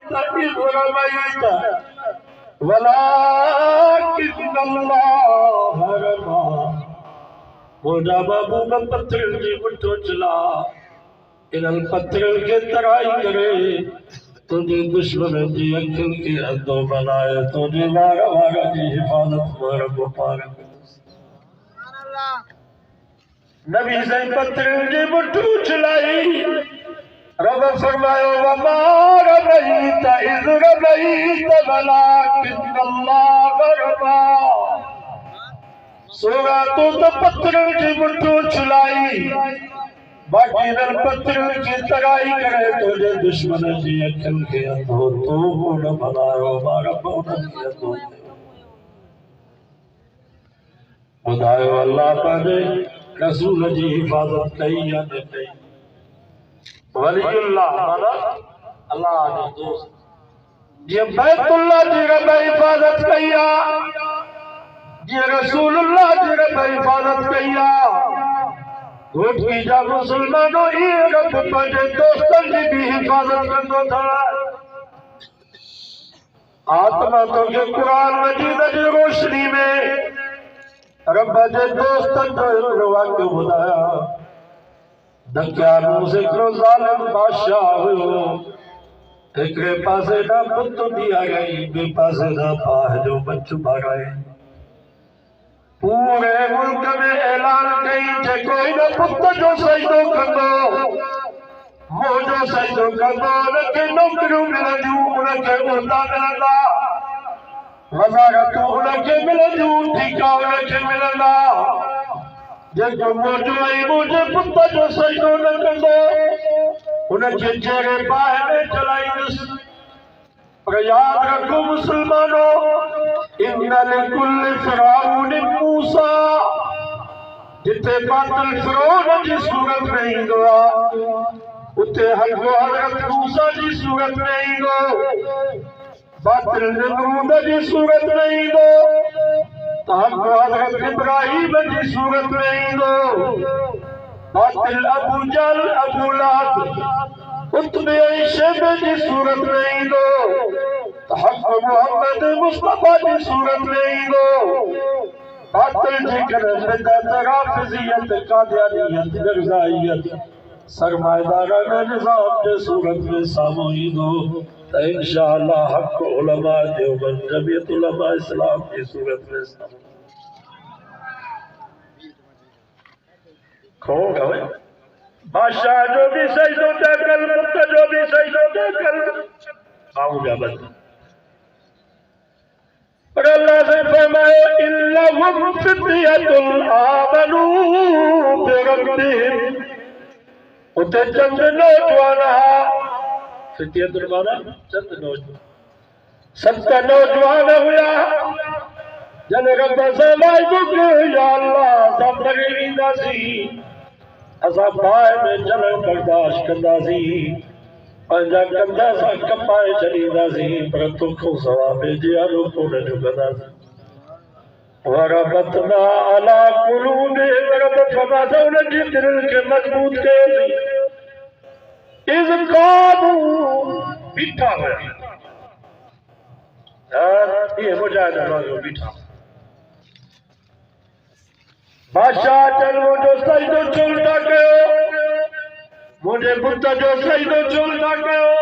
إذ رميت ولكن الله رمى मुझा बाबू का पत्थर जी मुठो चला इन पत्थर के तराई करे तुझे दुश्मन जी अक्ल के अंदो बनाए तुझे वारा वारा की हिफाजत मार मुबारक नबी से पत्थर जी मुठो चलाई रब फरमायो वमा रमैत इज़ रमैत वलाकिन अल्लाह रमा सोगा तो पत्थर की मुठो चलाई बाकी नर पत्थर की तराई करे तुझे दुश्मन जी अक्ल के अंधो तो न बनायो मारा पौधन के अंधो बुधायो अल्लाह पाने रसूल जी हिफाजत कई या न कई वलीउल्लाह माना अल्लाह ने दोस्त ये बैतुल्लाह जी रब हिफाजत कईया ये रसूलुल्लाह जी रब हिफाजत कईया घोट की जा मुसलमानों ये रब पंहिंजे दोस्तन जी भी हिफाजत कंदो था आत्मा तो के कुरान मजीद जी रोशनी में रब जे दोस्तन जो वाक्य बुधाया दक्यानू से करो जालिम बादशाह हुयो एकरे पासे ना पुत दिया गई बे पासे ना पाह जो बच्चू भराए पूरे मुल्क में ऐलान कई जे कोई न पुत जो सजदो कंदो वो जो सजदो कंदो उनके नौकरियूं मिलंदियूं उनके उहदा मिलंदा वज़ारतूं उनके मिलंदियूं ठीका उनके मिलंदा जेको मोजो आई मुझे पुत जो सजदो न कंदो उनके चेहरे बाहि में चलाईंदुस पर याद रखो मुसलमानों इन्ना लिकुल्लि फ़िरऔन मूसा जिते बातिल फ़िरऔन जी सूरत में ईंदो आहे उते हक़ हज़रत मूसा जी सूरत में ईंदो बातिल नमरूद जी सूरत में ईंदो हक़ हज़रत इब्राहीम जी सूरत में ईंदो बातिल अबू जहल अबू लहब उत्बे ऐं शैबे जी सूरत में ईंदो हक़ मोहम्मद मुस्तफ़ा जी सूरत में ईंदो बातिल जे करे बिदअत राफ़िज़ियत क़ादियानियत मिर्ज़ाइयत सरमाएदाराना निज़ाम जे सूरत में साम्हूं ईंदो त इंशाअल्लाह हक़ उलमा देवबंद जमियत उलमा इस्लाम जी सूरत में साम्हूं खो गए बादशाह जो भी सजदो ते कल पुत जो भी सजदो ते कल आऊं जा बंद पर अल्लाह से फरमाए इल्लहुम फित्यतुन आमनू बिरब्बिहिम उते चंद नौजवान हा फित्यतुन माना चंद नौजवान सत नौजवान हुया जन रब से वाइदो कयो या अल्लाह असां मरी वेंदासीं असां बाहि में जलण बर्दाश्त कंदासीं पंहिंजा कंधा सां कपाए छॾींदासीं पर तोखो सवा भेजिया रोको न झुकंदासीं वरबतना अला कुलूबिहिम रब फरमाता उनजी दिलि खे मज़बूत कयोसीं इज़ क़ामू बीठा हुया इहे मुजाहिद माण्हू बीठा बादशाह चल मुझो सजदो छो था कयो मुझे पुत जो सजदो छो था कयो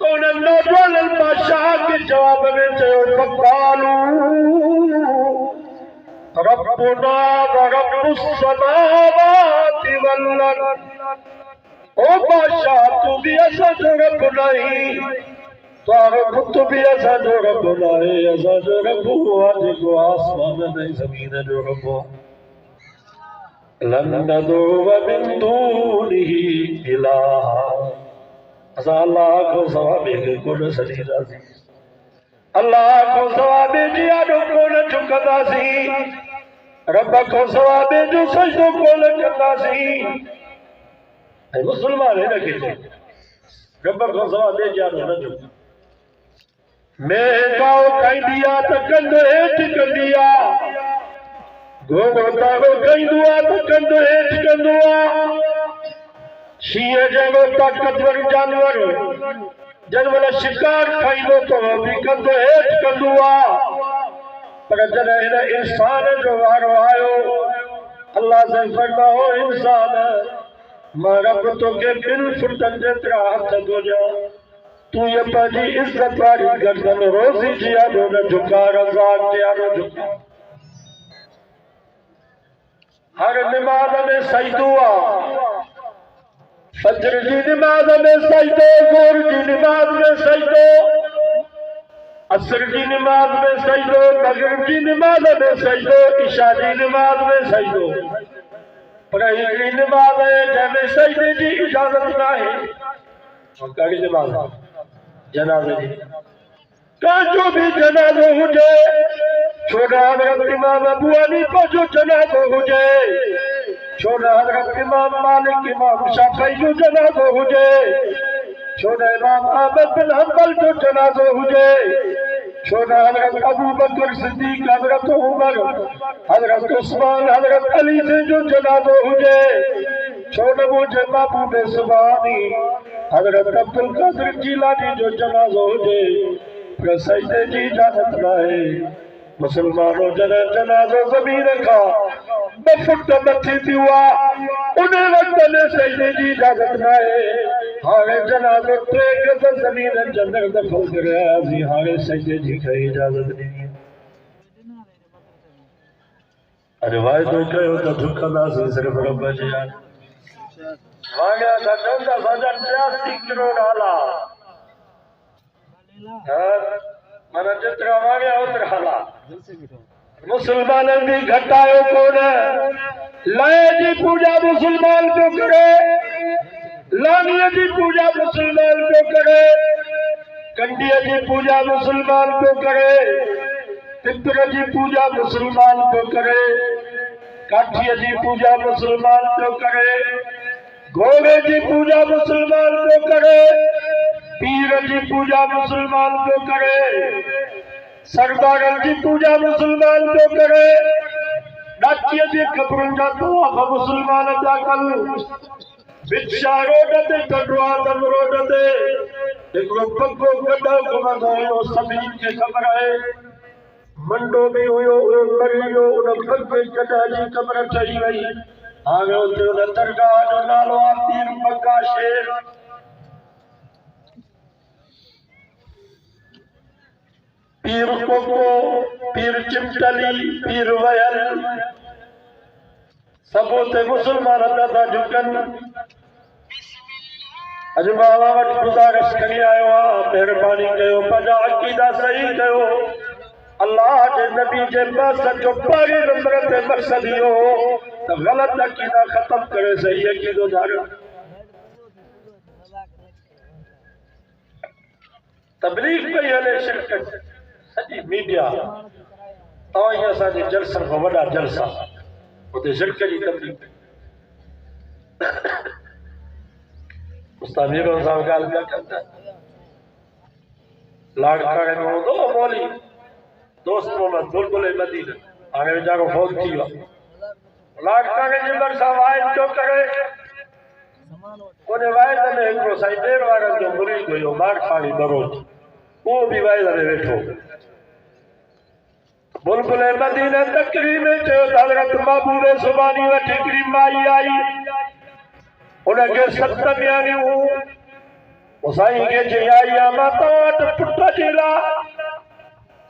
तो उन नौजवान बादशाह के जवाब में चयो फक़ालू रब्बुना व रब्बुस समावाति वल अर्द ओ बादशाह तू भी असांजो रब नहीं तारो पुत भी असांजो रब नहीं असांजो रब आहे जेको आसमान ऐं ज़मीन जो रब लन नदउव मिन दूनिही इलाहा असां अल्लाह खां सवाइ ॿिए खे कोन छॾींदासीं अल्लाह खां सवाइ ॿिए जी आॾो कोन झुकंदासीं रब खां सवाइ ॿिए जो सजदो कोन कंदासीं ऐं मुस्लमान हिनखे चई रब खां सवाइ ॿिए जी आॾो न झुक मेहगाओ खाईंदी आहे त कंध हेठि कंदी आहे घोड़ो ताड़ो खाईंदो आहे त कंध हेठि कंदो आहे शींहं जहिड़ो ताक़तवर जानवर जन वाला शिकार खाइंदो तो भी कंदो हेठ कंदो आ पर जन इन इंसान जो वारो आयो अल्लाह से फरमाओ इंसान मां रब तो के बिल फुटन जेतरा हथ दो जा तू ये पाजी इज्जत वाली गर्दन रोजी जिया दो न झुका रजा जिया दो झुका हर नमाज में सजदो आ फजर की नमाज में सजदो जोर की नमाज में सजदो असर की नमाज में सजदो मगरिब की नमाज में सजदो इशा की नमाज में सजदो पर हिकड़ी नमाज है जंहिंमें सजदे की इजाजत ना है और कहिड़ी नमाज जनाज़े जी कंहिंजो भी जनाज़ो हुजे छोड़ा हज़रत इमाम अबू हनीफ़ा जो जनाज़ो हुजे छोड़ा हज़रत इमाम मालिक इमाम शाफ़ी जो जनाज़ो हुजे छोड़ा इमाम अहमद बिन हंबल जो जनाज़ो हुजे छोड़ा हज़रत अबू बकर सिद्दीक़ हज़रत उमर हज़रत उस्मान हज़रत अली से जो जनाज़ो हुजे छोड़ा मुझे महबूब सुभानी हज़रत अब्दुल कादिर जीलानी जो जनाज़ो हुजे पर सजदे जी इजाज़त ना है मुसलमानों जनाज़ो ज़मीन का बफुट मथी थी हुआ उन्हें वक्त में सजदे जी इजाज़त ना है हाणे जनाज़ो 3 गज़ ज़मीन जंदर दफ़न करे जी हाणे सजदे जी का इजाज़त नहीं अरे वाइदो कयो तो झुकंदासीं सिर्फ रब जे यार मांगया था चौदा साजा 83 करोड़ आला माना जितरा मांगया उतरा आला मुसलमानन भी घटायो कोन लाए जी पूजा मुसलमान जो करे लानिया जी पूजा मुसलमान जो करे कंडिया जी पूजा मुसलमान जो करे पितर जी पूजा मुसलमान जो करे काठिया जी पूजा मुसलमान जो करे घोड़े की पूजा मुसलमान जो करे पीर की पूजा मुसलमान जो करे सरदारन की पूजा मुसलमान जो करे डाकिया की खबरुन का तवाफ मुसलमान जा कल बिच्छा रोड ते कटवा दम रोड ते एकड़ो पग्गो गड्ढो घुमंदो हुयो सभिनी खे ख़बर आहे मंडो में हुयो मरी वियो उन पग्गे गड्ढा जी क़बर ठही वई हाणे उते उन दरगाह जो नालो आहे पीर पग्गा शेर पीर कोको पीर चिमटली पीर वयल सब उते मुसलमान था झुकनि अॼु मां वटि गुज़ारिश करे आयो आहियां महिरबानी कयो पंहिंजा अक़ीदा सही कयो अल्लाह के नबी के मक़सद जो पहले नंबर ते मक़सद इहो हो त ग़लत अक़ीदा ख़त्म करे सही अक़ीदो धारियो तबलीग पई हले शिरकत सॼी मीडिया तव्हां असांजे जलसनि खां वॾा जलसा उते शिरक जी तबलीग उस्ताद मीरो साहब ॻाल्हि पिया कनि लाड़काणे में हूंदो मौली दोस्त मोहम्मद बुलबुल मदीना हाणे वीचारो फौत थी वियो लाड़काणे जे भरिसां वाइद पियो करे उन वाइद में हिकिड़ो साईं ॾेर वारनि जो मुरीद हुयो मारखाणी बरोज उहो बि वाइद में वेठो बुलबुल मदीना तकरीर में चयो त हज़रत महबूब सुभानी वटि हिकिड़ी माई आई उनखे 7 न्याणियूं साईं खे चई आई आहे मां तव्हां वटि पुट जे लाइ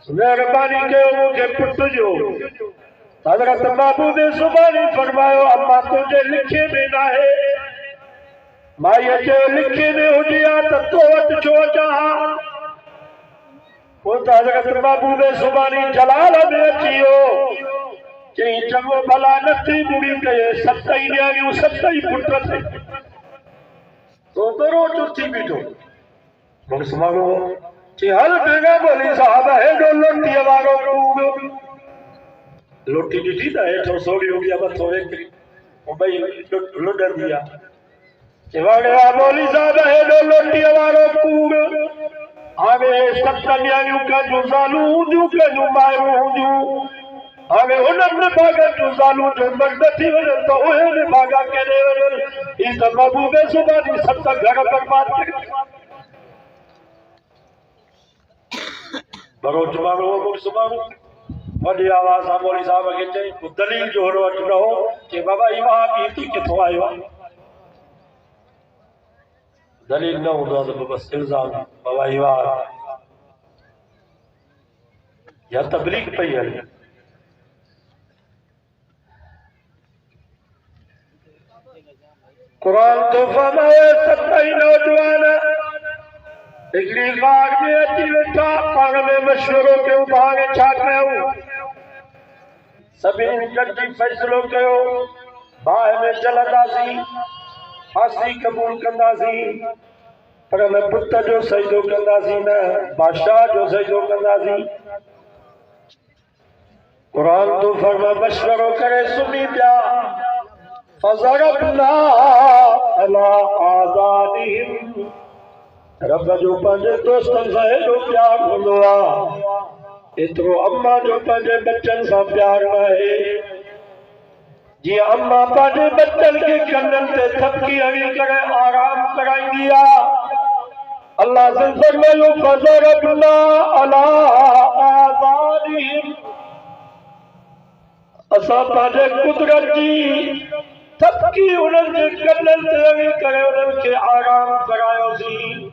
महिरबानी कयो मूंखे पुट ॾियो हज़रत महबूब सुभानी फरमायो अम्मा तुंहिंजे लिखे में न आहे माईअ चयो लिखे में हुजे हा त तो वटि छो अचां पोइ त हज़रत महबूब सुभानी जलाल में अची वियो चई चङो भला नथी बुरी कये 7 न्याणियूं 7 पुट थे तो रोज उथी बीठो मुसलमानो चई हल बेगा बोली साहब हेॾो लोटीअ वारो कूड़ लोटी ॾिठी त हेठो सोड़ी हो गया मथो हिकिड़ी ॿई लुॾंदी आहे चई वाड़े बोली साहब हेॾो लोटीअ वारो कूड़ हाणे 7 न्याणियूं कंहिंजूं ज़ालूं हूंदियूं कंहिंजूं मायूं हूंदियूं हाणे उन्हनि निभागनि जूं ज़ालूं जो मर्द थी वञनि त उहे निभागा केॾे वञनि ही त महबूब सुभानी 7 घर बर्बाद करे बरोच माण्हू हो मुक्स माण्हू वॾी आवाज़ सां मौलवी साहब खे चई दलील जो हर वटि न हो कि बाबा ही वहाबी तू किथों आयो आहे दलील न हूंदो आहे त बसि इल्ज़ाम बाबा ही या तबलीग पई हले कुरान तो फरमाए सतई नौजवान हिकिड़ी गाड़ में अची वेठा पाण में मशवरो कयो भाग छा कयूं सभिनी गॾिजी फ़ैसिलो कयो बाहि में जलंदासीं फांसी क़बूल कंदासीं पर न पुट जो सजदो कंदासीं न बादशाह जो सजदो कंदासीं कुरान तो फरमाए मशवरो करे सुम्ही पिया फज़रबना अला आज़ानिहिम रब जो पंहिंजे दोस्तनि सां हेॾो प्यार हूंदो आहे एतिरो अम्मा जो पंहिंजे बच्चनि सां प्यार न आहे जीअं अम्मा पंहिंजे बच्चनि खे कननि ते थपकी हणी करे आराम कराईंदी आहे अल्लाह से फरमायो फज़रबना अला आज़ानिहिम असां पंहिंजे कुदरत जी थपकी उन्हनि जे कननि ते हणी करे उन्हनि खे आराम करायोसीं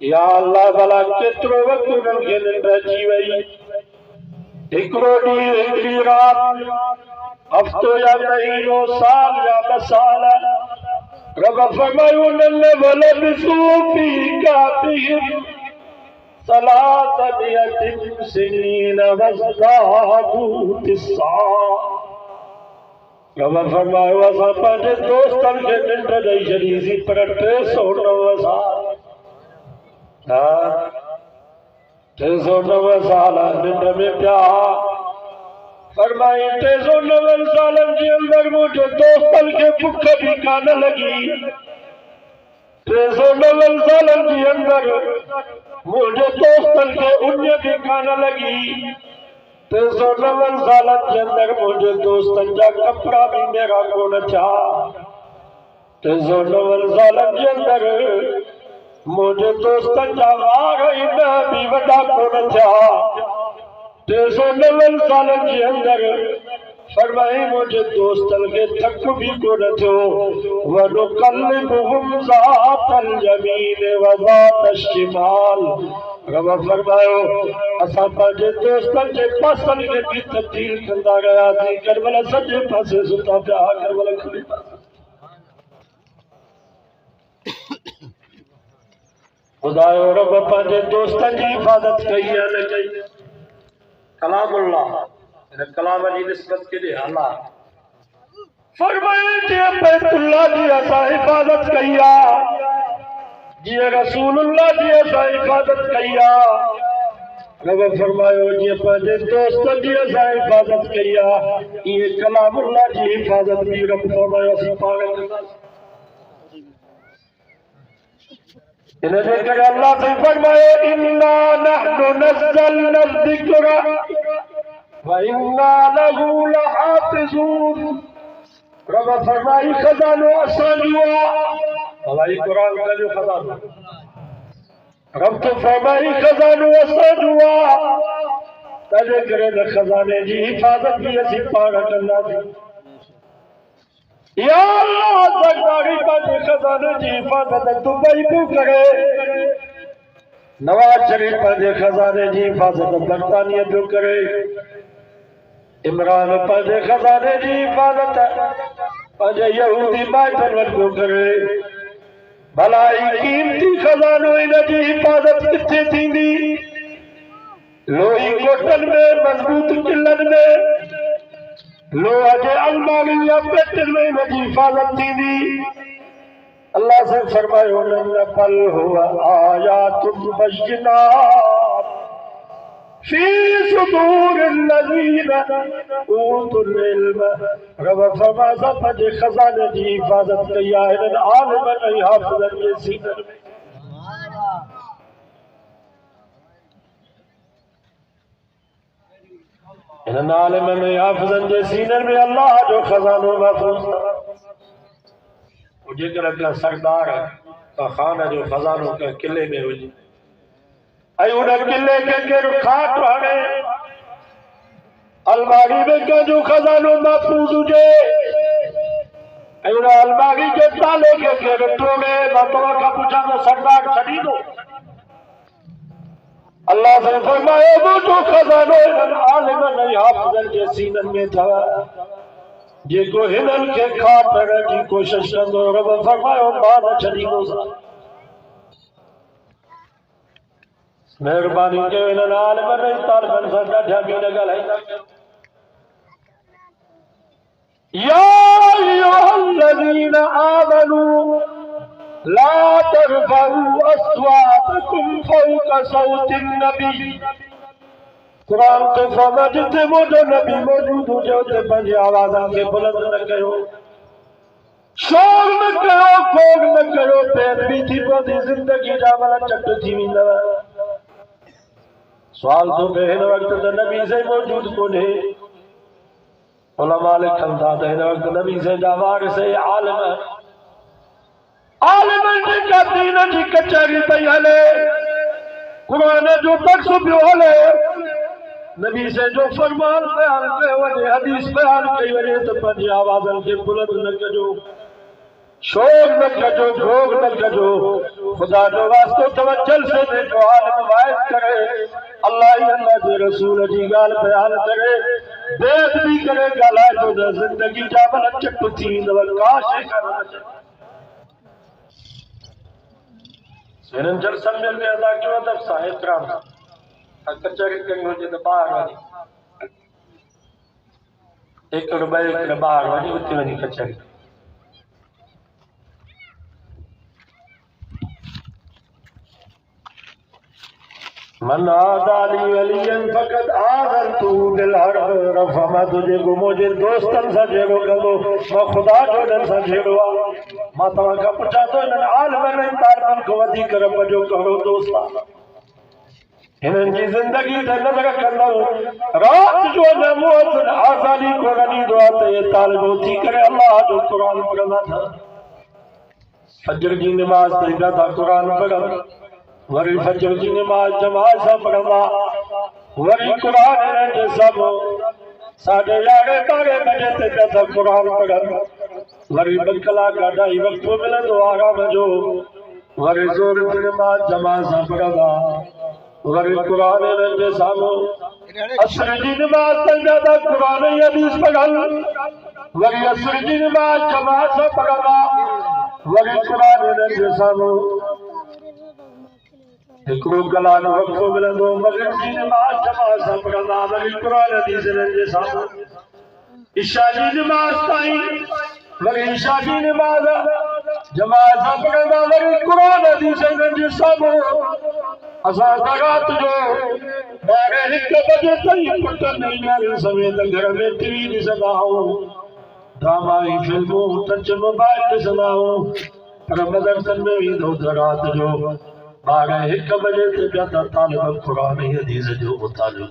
या अल्लाह भला केतिरो वक़्तु उन्हनि खे निंड अची वई हिकिड़ो ॾींहुं हिकिड़ी राति हफ़्तो या महीनो साल या 2 साल रब फरमायो उन्हनि वलबिसू फी काफ़िहिम सलासमियतिन सिनीन वज़दादू तिस्सा रब फरमायो असां पंहिंजे दोस्तनि खे निंड ॾेई छॾीसीं पर 309 साल 309 साल निंड में पिया फरमाई 309 सालनि जे अंदरि मुंहिंजे दोस्तनि खे बुख बि कान लॻी 309 सालनि जे अंदरि मुंहिंजे दोस्तनि खे उञ बि कान लॻी 309 सालनि जे अंदरि मुंहिंजे दोस्तनि जा कपिड़ा बि मेरा कोन थिया 309 सालनि जे अंदरि मुंहिंजे दोस्तनि जा वार ई न बि वॾा कोन थिया 309 सालनि जे अंदरि फरमाई मुंहिंजे दोस्तनि खे थक बि कोन थियो वनुक़ल्लिबुहुम ज़ातल यमीन व ज़ातश शिमाल रब फरमायो असां पंहिंजे दोस्तनि जे पासनि खे बि तब्दील कंदा रहियासीं करबल सॼे पासे सुता पिया करबल खॿे पासे ॿुधायो रब पंहिंजे दोस्तनि जी हिफ़ाज़त कई या न कई कलामुल्लाह इन कलाम जी निस्बत केॾे अल्लाह फरमाए जीअं बैतुल्लाह जी असां हिफ़ाज़त कई आहे जीअं रसूलुल्लाह जी असां हिफ़ाज़त कई आहे रब फरमायो जीअं पंहिंजे दोस्तनि जी असां हिफ़ाज़त कई आहे ईअं कलामुल्लाह जी हिफ़ाज़त बि रब फरमायो असीं पाण कंदासीं इन जे करे अल्लाह से फरमायो इन्ना नहनु नज़्ज़लना ज़िक्र व इन्ना लहू लहाफ़िज़ून रब फरमाई खज़ानो असांजो भलाई कुरान का जो खज़ानो रब तो फरमाई खज़ानो असांजो तंहिंजे करे न खज़ाने जी हिफ़ाज़त बि असीं पाण कंदासीं या अल्लाह ज़रदारी पंहिंजे खज़ाने जी हिफ़ाज़त दुबई पियो करे नवाज़ शरीफ़ पंहिंजे खज़ाने जी हिफ़ाज़त बरतानिया पियो करे इमरान पंहिंजे खज़ाने जी हिफ़ाज़त पंहिंजे यहूदी माइटनि वटि पियो करे भला ही क़ीमती खज़ानो इन जी हिफ़ाज़त किथे थींदी लोही कोठनि में मज़बूत किलनि में लोहा जे अलमारी या पेटियुनि में इन जी हिफ़ाज़त थींदी अल्लाह से फरमायो बल हुआ आयातुम बय्यिनात फी सुदूरिल्लज़ीना ऊतुल इल्म रब फरमाए असां पंहिंजे खज़ाने जी हिफ़ाज़त कई आहे इन्हनि आलिमनि ऐं हाफ़िज़नि जे सीननि में इन्हनि आलिमनि ऐं हाफ़िज़नि जे सीननि में अल्लाह जो खज़ानो महफ़ूज़ जेकर का सरदार का खान जो खजानो का किले में हुजे आई उन किले के खाट हाणे अलमारी में कंहिंजो खज़ानो महफूज़ हुजे ऐं उन अलमारी के ताले खे केरु टोड़े मां तव्हां खां पुछां त सरदार छॾींदो अल्लाह से फरमायो मुंहिंजो खज़ानो हिननि आलिमनि ऐं हाफ़िज़नि जे सीननि में अथव जेको हिननि खे खाटण जी कोशिश कंदो रब फरमायो मां न छॾींदोसि मेहरबानी कयो हिननि आलिमनि ऐं तालिबनि सां ॾाढा बि न ॻाल्हाईंदा या अय्युहल्लज़ीना आमनू ला तरफऊ अस्वातकुम फौका सौतिन नबी कुरान तो फरमा जिथे मुंहिंजो नबी मौजूद हुजे उते पंहिंजी आवाज़नि खे बुलंद न कयो शोर न कयो खोड़ न कयो पैरवी थी पवंदी ज़िंदगी जा भला चट थी वेंदव सवाल तो पे हिन वक़्त त नबी से मौजूद कोन्हे उलमा लिखनि था त हिन वक़्त नबी से जा वारिस आलिमनि जी का दीन जी कचहरी पई हले कुरान जो तर्स पियो हले नबी से जो फरमान बयान कयो वञे हदीस बयान कई वञे त पंहिंजी आवाज़नि खे बुलंद न कजो शोर न कजो घोग न कजो खुदा जो वास्तो तवज्जुल से जेको आलिम वाइद करे अल्लाह ही अल्लाह जे रसूल जी ॻाल्हि बयान करे बेअदबी करे ॻाल्हाए थो त ज़िंदगी जा भला चट थी वेंदव का शइ कान हिननि जलसनि में अदा कयो अदब सां एतिराम सां कचहरी करणी हुजे त ॿाहिरि वञी हिकिड़ो ॿाहिरि वञी उते वञी कचहरी मन आदाली वलियन फकत आज़नतु बिलहर्ब रफमा तुझे मुंहिंजे दोस्तनि सां जहिड़ो कंदो मां ख़ुदा जो हिननि सां जहिड़ो आहे मां तव्हां खां पुछां थो हिननि आलिमनि ऐं तालिबनि खां वधीक रब जो कहिड़ो दोस्त आहे हिननि जी ज़िंदगी ते नज़र कंदव राति जो अञा मुअज़्ज़िन आज़ानी को ॻणींदो आहे त इहे तालिब उथी करे अल्लाह जो क़ुरान पढ़ंदा था फजर जी निमाज़ ते ईंदा था क़ुरान पढ़नि वरी फजर जी नमाज जमात सां पढ़ंदा वरी क़ुरान हिननि जे साम्हूं 11:30 12 बजे ते पिया क़ुरान पढ़नि वरी 2 कलाक 2.5 वक़्तु मिलंदो आराम जो वरी ज़ोर जी नमाज जमात सां पढ़ंदा वरी क़ुरान हिननि जे साम्हूं असर जी नमाज ते ईंदा क़ुरान ऐं हदीस पढ़नि वरी असर जी नमाज जमात सां पढ़ंदा वरी क़ुरान हिननि जे साम्हूं हिकिड़ो कलाक वक़्तु मिलंदो मग़रिब जी नमाज़ जमात सां पढ़ंदा वरी क़ुरान हदीस हिननि जे साम्हूं इशा जी नमाज़ ताईं वरी इशा जी नमाज़ जमात सां पढ़ंदा वरी क़ुरान हदीस हिननि जे साम्हूं असां राति जो 12-1 बजे ताईं पुटनि ऐं समेत घर में टीवी ॾिसंदा आहियूं ड्रामा ऐं फिल्मूं टच मोबाइल ॾिसंदा आहियूं पर मदरसनि में वेंदो त राति जो 12-1 बजे ते पिया था तालिब क़ुरान ऐं हदीस जो मुतालो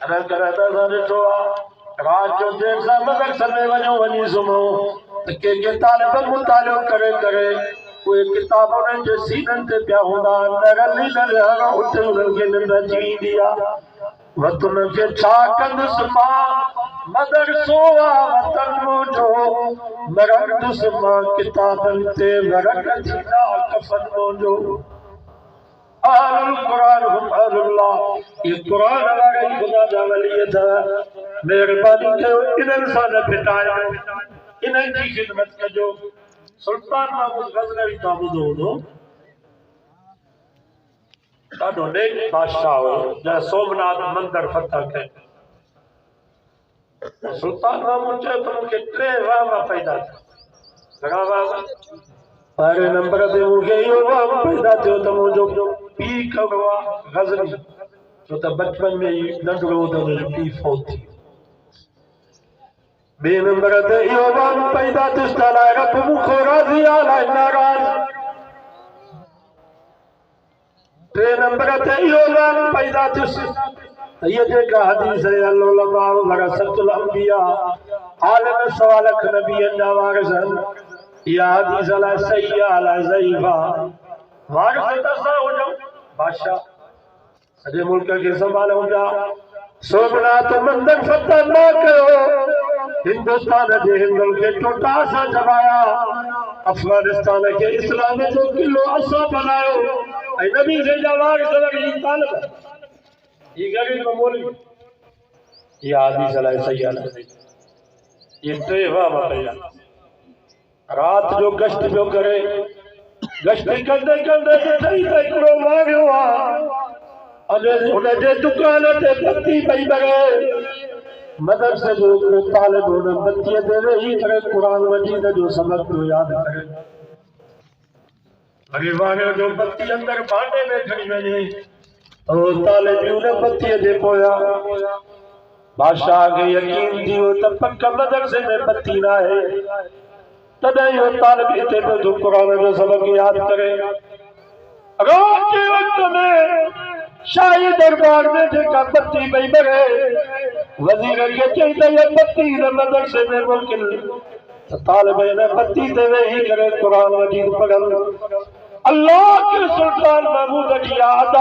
करण त असां ॾिठो आहे राति जो देर सां मदरसनि में वञी सुम्हूं त के तालिब मुतालो करे करे उहे किताब उन्हनि जे सीननि ते पिया हूंदा न उते उन्हनि खे निंड अची वेंदी आहे वत उन्हनि खे छा कंदुसि मां मदरसो आहे वतन मुंहिंजो मरंदुसि मां किताबनि ते वरक थींदा कफ़न मुंहिंजो अहलुल क़ुरान हुम अहलुल्लाह ये क़ुरान वारा ई ख़ुदा जा वली अथव महिरबानी कयो इन्हनि सां न फिटायो इन्हनि जी ख़िदमत कजो सुल्तान महमूद गज़नवी तां ॿुधो हूंदो ॾाढो नेक बादशाह हो जंहिं सोमनाथ मंदिर फतह कयो सुल्तान महमूद चयो त मूंखे 3 वाह पैदा थिया घणा वाह पहिरें नंबर ते मूंखे इहो वाह पैदा थियो त मुंहिंजो पीउ कहिड़ो आहे गज़नी छो त बचपन में ई नंढड़ो हो त मुंहिंजो पीउ फौत थी ॿिए नंबर ते इहो वाह पैदा थियुसि त अलाए रब मूंखां राज़ी आहे अलाए नाराज़ 3 नंबर ते इहो वाह पैदा थियुसि त इहा जेका हदीस आहे उलमा वरसतुल अंबिया आलिम सवा लख नबीअनि जा वारिस आहिनि इहा हदीस अलाए सही आहे अलाए ज़ईफ़ आहे वारिस असां हुजूं बादशाह सॼे मुल्क खे संभाले हुजा सोमनाथ मंदिर फतह न कयो हिंदुस्तान जे हिंदुनि खे टोटा सां दबाया अफगानिस्तान के इस्लाम जो किलो असां बनायो ऐं नबी जा वारिस वरी तालिब ये गरीब मौलवी ये हदीस अलाए सही आहे ये टे वाह कया रात जो गश्त पियो करे गश्त कंदे कंदे ॾिठई त हिकिड़ो माण्हू आहे अने हुनजे दुकान ते बत्ती पई बगे मदरसे जो हिकिड़ो तालिब हुन बत्तीअ ते वेही करे क़ुरान मजीद जो सबक पियो यादि करे वरी माण्हू जो बत्ती अंदर भांडे में खणी वञे त तालिब हुन बत्तीअ जे पोयां बादशाह खे यकीन थी वियो त पक मदरसे में बत्ती न आहे तॾहिं इहो तालिब हिते पियो क़ुरान जो सबक यादि करे रात जे वक़्त में शाही दरबार में जेका बत्ती पई बगे वज़ीर खे चई त इहा बत्ती हिन मदरसे में मोकिल त तालिब हिन बत्ती ते वेही करे क़ुरान मजीद पढ़नि अल्लाह के सुल्तान महमूद जी याद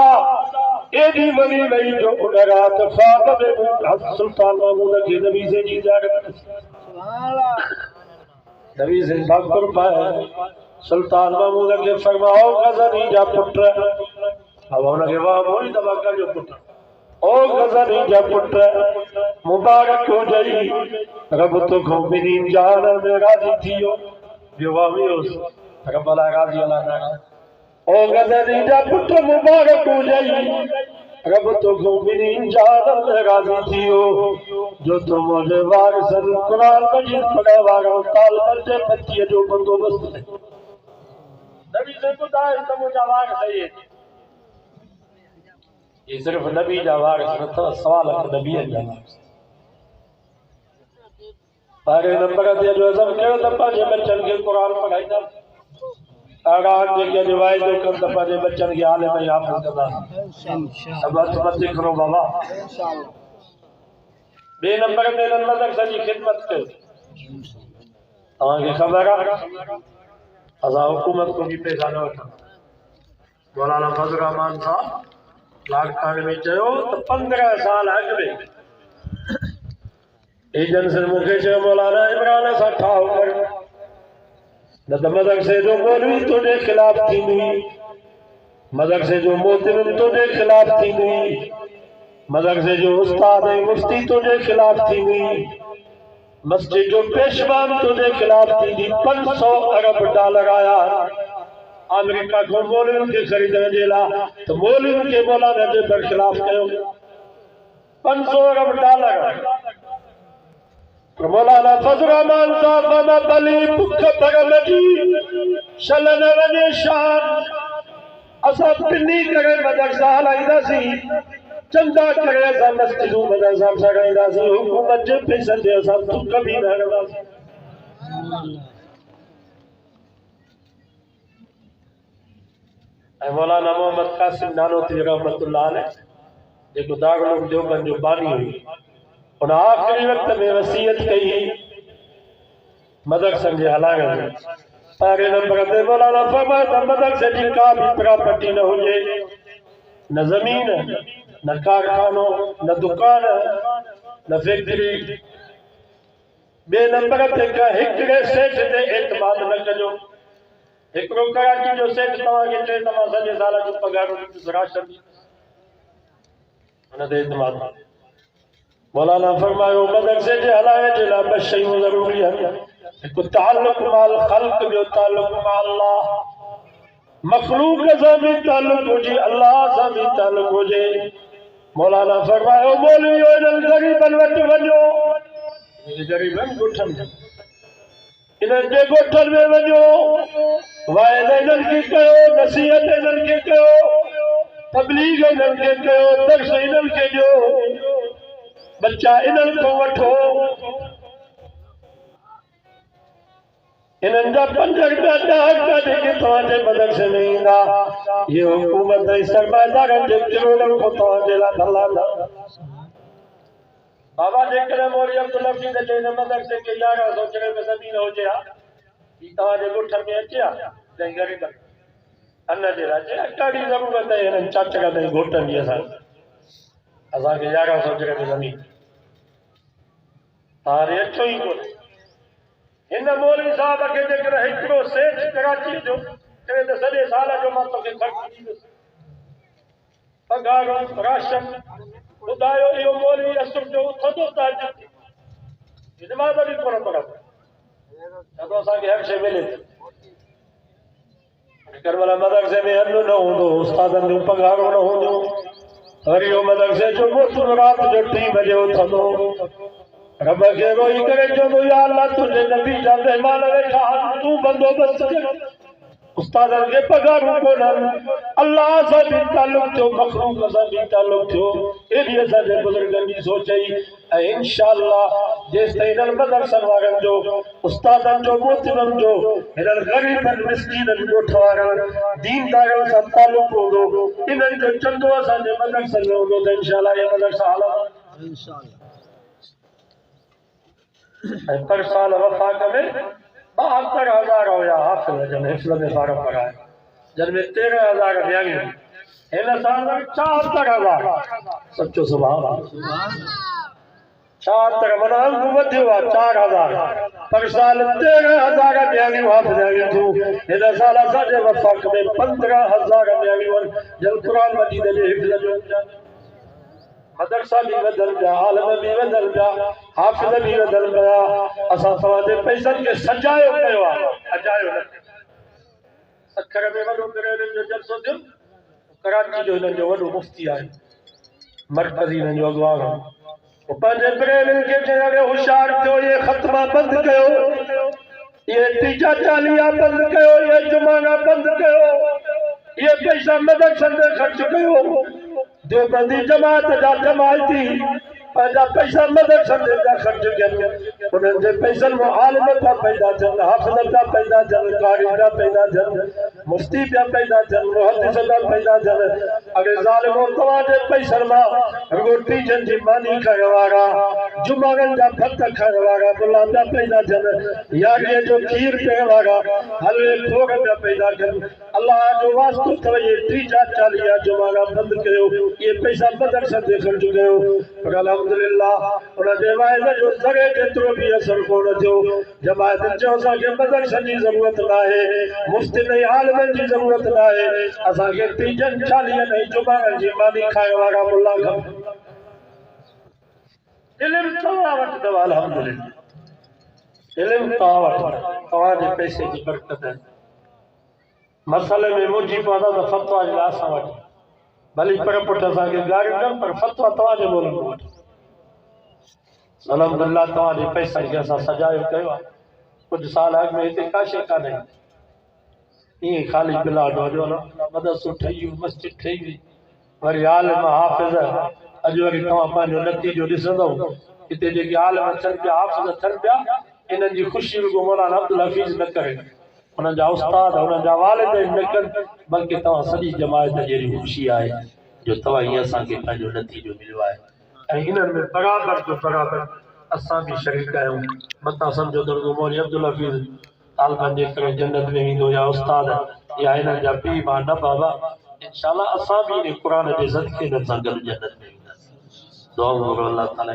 एडी वनी वही जो उन रात ख्वाब में सुल्तान महमूद के नबी से जी जा नबी से भागपुर पाए सुल्तान महमूद के फरमाओ गजनी जा पुत्र अब उनके वाह मोई दबा कर जो पुत्र ओ गजनी जा पुत्र मुबारक हो जाई रब तो खौफिन जान में राजी थियो विवाह उस रब अला राजी अला ना ओ गजनी जा पुत्र मुबारक हो जाई रब तो खौफिन जान में राजी थियो जो तुम मुझे वारिस कुरान मजीद पढ़े वारो ताल बजे बत्ती जो बंदोबस्त नबी से खुदाए त मुझा वारिस है ये सिर्फ नबी जा वारिस न था सवाल नबी जा पहले नंबर ते जो अज़म कयो त पंहिंजे बच्चन खे कुरान पढ़ाईंदा आगान जेके रिवायत जो कम त पंहिंजे बच्चन खे आलिम ऐं हाफ़िज़ कंदा सब हथ मथे करो बाबा बे नंबर ते मदरसे जी खिदमत कयो तव्हांखे ख़बर आहे असां हुकूमत को भी पैसा न वठा मौलाना फजल रहमान साहब लाखन में चयो तो 15 साल अॻु में एजेंसी मूंखे चयो मौलाना इमरान सां ठाहो कर न त मदरसे जो मौलवी तुंहिंजे ख़िलाफ़ थींदी मदरसे जो मोहतमिम तुंहिंजे ख़िलाफ़ थींदी मदरसे जो उस्ताद ऐं मुफ्ती तुंहिंजे ख़िलाफ़ थींदी मस्जिद जो पेशवान तुंहिंजे ख़िलाफ़ थींदी 500 अरब डॉलर आया अमेरिका को मौलवियों के खरीदने जे लाइ तो मौलवियों के मौलाना के बरखिलाफ कयो 500 अरब डॉलर मौलाना फजल रहमान साहब मामा बली भुख भरल जी शलन वञे शान असां पिनी करे मदरसा हलाईंदासीं चंदा करे असां मस्जिदूं मदरसा ठहाईंदासीं हुकूमत जे पैसनि ते असां थुक बि न हणंदासीं मौलाना मोहम्मद कासिम नानोती रहमतुल्लाह अलैह जेको दारुल देवबंद जो बानी हुई उन आखिरी वक्त में वसीयत कई मदरसनि जे हलाइण में पहिरें नंबर ते मौलाना फरमाए त मदरसे जी का भी प्रॉपर्टी न हुजे न ज़मीन न कारखानो न दुकान न फैक्ट्री बे नंबर ते हिकिड़े सेठ ते एतमाद न कजो हिकिड़ो कराची जो सेठ तव्हांखे चए त मां सॼे साल जो पघार राशन हुन ते एतमाद मौलाना फरमायो मदरसे जे हलाइण जे लाइ 2 शयूं ज़रूरी आहिनि हिकु ताल्लुक़ माल ख़ल्क़ ॿियो ताल्लुक़ माल अल्लाह मखलूक सां बि ताल्लुक़ हुजे अल्लाह सां बि ताल्लुक़ हुजे मौलाना फरमायो मौलवियो इन्हनि ग़रीबनि वटि वञो ग़रीबनि ॻोठनि इन्हनि जे ॻोठनि में वञो वाइद इन्हनि खे कयो नसीहत इन्हनि खे कयो तबलीग इन्हनि खे कयो दर्स इन्हनि खे ॾियो बच्चा इन्हनि खां वठो इन्हनि जा 5 रुपया 10 रुपया जेके तव्हांजे मदरसे में ईंदा इहे हुकूमत ऐं सरमाएदारनि जे किरोड़नि खां तव्हांजे लाइ भलांदा बाबा जेकॾहिं मौलवी अब्दुल हफीज़ जे हिन मदरसे खे 1100 चढ़े में ज़मीन हुजे हा ही तव्हांजे ॻोठ में अचे हा जंहिं ग़रीब अन्न जे राजे अटाड़ी जरूरत है इन चाचा का घोटन जी असा के 1100 जगह की जमीन हारे अचो ही को इन मौलवी साहब के जेकर हिकड़ो सेठ कराची जो करे तो सॼे साल जो मां तोखे ख़र्च ॾींदुसि पगार राशन ॿुधायो इहो मौलवी असुर जो उथंदो त अॼु दिमाग़ बि कोन पड़ंदो छो असांखे हर शइ मिले थी करबला मदरसे में अन्न न हूंदो उस्तादनि जूं पघारूं न हूंदियूं वरी इहो मदरसे जो मुफ़्त राति जो 3 बजे उथंदो रब खे रोई करे चवंदो या अल्लाह तुंहिंजे नबी जा महिमान वेठा तूं बंदोबस्त कर उस्तादनि खे पघारूं कोन्हनि अल्लाह सां बि तालुक थियो मखलूक सां बि तालुक थियो एॾी असांजे बुज़ुर्गनि जी सोच हुई ऐं इंशाअल्लाह जेसि ताईं हिननि मदरसनि वारनि जो उस्तादनि जो मोहतरम जो हिननि ग़रीबनि मिस्कीननि ॻोठ वारनि दीनदारनि सां तालुक हूंदो इन्हनि जो चंदो असांजे मदरसनि में हूंदो त इंशाअल्लाह इहे मदरसा हलंदा ऐं पर साल वफ़ाक़ में 72,000 हुया हाफ़िज़ जन हिफ़्ज़ में फारग पढ़ाए जिन में 13,000 ॾियारी हिन साल 74,000 सचो सुभाणे 74 माना अंग वधियो आहे 4,000 पर साल 13,000 ॾियारियूं हाफ़िज़ थियूं हिन साल असांजे वफ़ाक़ में 15,000 ॾियारियूं जन क़ुरान मजीद जे हिफ़्ज़ जो मदरसा भी वधल पिया आलम भी वधल पिया हाफ़िज़ भी वधल पिया असां तव्हांजे पैसनि खे सजायो कयो आहे अजायो न अखर में वॾो बरेलिन जो जलसो थियो कराची जो हिननि जो वॾो मुफ़्ती आहे मरकज़ी हिननि जो अॻुवान पोइ पंहिंजे बरेलिन खे चयो अॻे होशियारु थियो इहे ख़तमा बंदि कयो इहे तीजा चालीहा बंदि कयो इहे जुमाना बंदि कयो इहे पैसा मदरसनि ते ख़र्च कयो देवबंदी जमात जा जमायती पंहिंजा पैसा मदरसनि जा ख़र्च कनि उन्हनि जे पैसनि में आलिम पिया पैदा थियनि हाफ़िज़ पिया पैदा थियनि कारी पिया पैदा थियनि मुफ़्ती पिया पैदा थियनि मुहद्दिस पिया पैदा थियनि अॻे ज़ालिमो तव्हांजे पैसनि मां रोटी जन जी मानी खाइण वारा जुमारनि जा भत खाइण वारा मुला पिया पैदा थियनि यारीअ जो खीर पीअण वारा हलवे खोर पिया पैदा थियनि अल्लाह जो वास्तो अथव इहे 30-40 जुमारा बंदि कयो ये पैसा मदरसनि ते ख़र्च कयो पर अल्हम्दुलिल्लाह उनजे वाइद जो ज़रे जेतिरो बि असर कोन थियो जमायतनि चयो असांखे मदरसनि जी ज़रूरत न आहे मुफ़्त ऐं आलिमनि जी ज़रूरत न आहे असांखे 30-40 ऐं जुमारनि जी मानी खाइण वारा मुला खपनि इल्मु तव्हां वटि अथव अल्हम्दुलिल्लाह इल्मु तव्हां वटि तव्हांजे पैसे जी बरकत आहे मसले में मुंहिंजी पवंदा त फ़तवा जे लाइ असां वटि भली पर पुट असांखे ॻाल्हियूं कनि पर फ़तवा तव्हांजे ॿोलनि में वठो अल्हम्दुलिल्लाह तव्हांजे पैसनि खे असां सजायो कयो आहे कुझु साल अॻु में हिते का शइ कान्हे ईअं ख़ाली प्लाट वॾो मदरसो ठही वियो मस्जिद ठही वई वरी आलिम हाफ़िज़ अॼु वरी तव्हां पंहिंजो नतीजो ॾिसंदव हिते जेके आलिम थियनि पिया हाफ़िज़ थियनि पिया इन्हनि जी ख़ुशी रुॻो मौलाना अब्दुल हफ़ीज़ न करे उन्हनि जा उस्ताद उन्हनि जा वालिदैन न कनि बल्कि तव्हां सॼी जमायत जहिड़ी ख़ुशी आहे जो तव्हां हीअं असांखे पंहिंजो नतीजो मिलियो आहे ऐं हिननि में बराबरि जो बराबरि असां बि शरीक आहियूं मथां सम्झो त मौलवी अब्दुल हफ़ीज़ तालिबनि जे करे जन्नत में वेंदो या उस्ताद या हिननि जा पीउ मां न बाबा इंशाअल्लाह असां बि इन क़ुर जे सदके सां गॾु जन्नत में वेंदासीं दुआऊं करो अल्लाह ताला